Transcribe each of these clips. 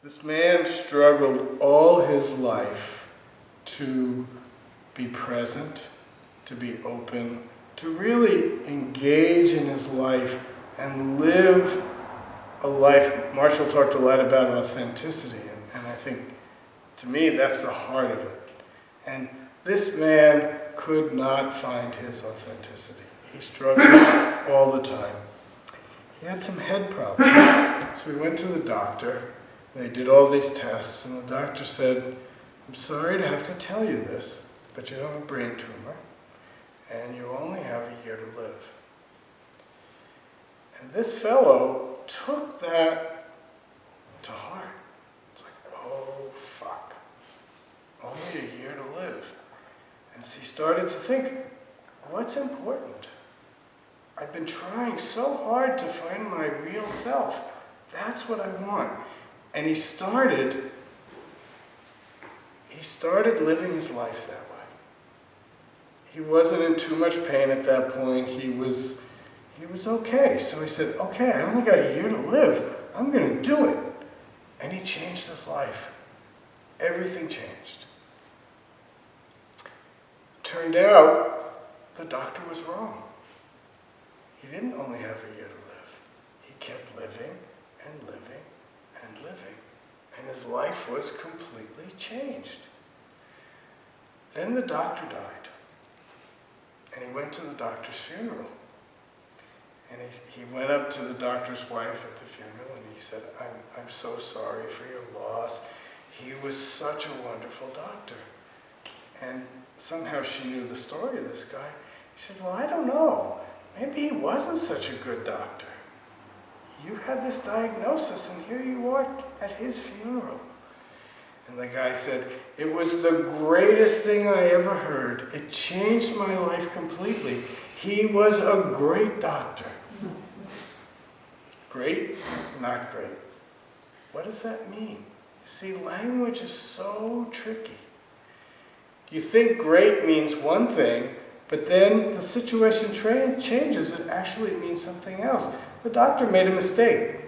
This man struggled all his life to be present, to be open, to really engage in his life and live a life. Marshall talked a lot about authenticity, and I think, to me, that's the heart of it. And this man could not find his authenticity. He struggled all the time. He had some head problems. So he went to the doctor. They did all these tests, and the doctor said, "I'm sorry to have to tell you this, but you have a brain tumor, and you only have a year to live." And this fellow took that to heart. It's like, oh, fuck. Only a year to live. And so he started to think, what's important? I've been trying so hard to find my real self. That's what I want. And he started living his life that way. He wasn't in too much pain at that point. He was okay. So he said, okay, I only got a year to live. I'm going to do it. And he changed his life. Everything changed. Turned out, the doctor was wrong. He didn't only have a year to live. He kept living and living and living. And his life was completely changed. Then the doctor died. And he went to the doctor's funeral. And he went up to the doctor's wife at the funeral and he said, I'm so sorry for your loss. He was such a wonderful doctor. And somehow she knew the story of this guy. She said, well, I don't know. Maybe he wasn't such a good doctor. You had this diagnosis and here you are at his funeral. And the guy said, it was the greatest thing I ever heard. It changed my life completely. He was a great doctor. Great, not great. What does that mean? See, language is so tricky. You think great means one thing, but then the situation changes. It actually means something else. The doctor made a mistake.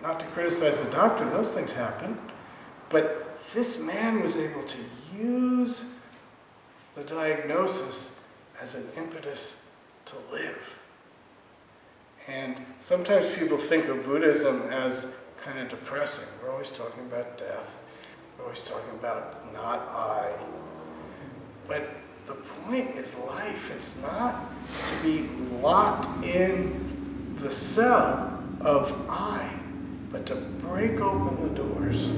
Not to criticize the doctor, those things happen. But this man was able to use the diagnosis as an impetus to live. And sometimes people think of Buddhism as kind of depressing. We're always talking about death. We're always talking about not I. But the point is life. It's not to be locked in the cell of I, but to break open the doors.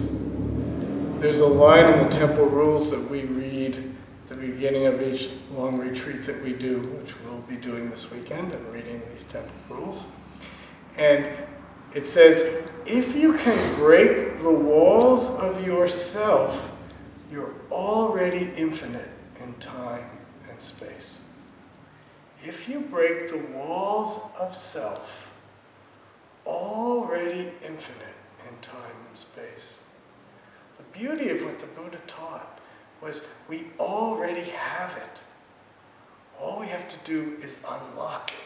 There's a line in the Temple Rules that we read at the beginning of each long retreat that we do, which we'll be doing this weekend and reading these Temple Rules. And it says, if you can break the walls of yourself, you're already infinite in time and space. If you break the walls of self, already infinite in time and space. The beauty of what the Buddha taught was we already have it. All we have to do is unlock it.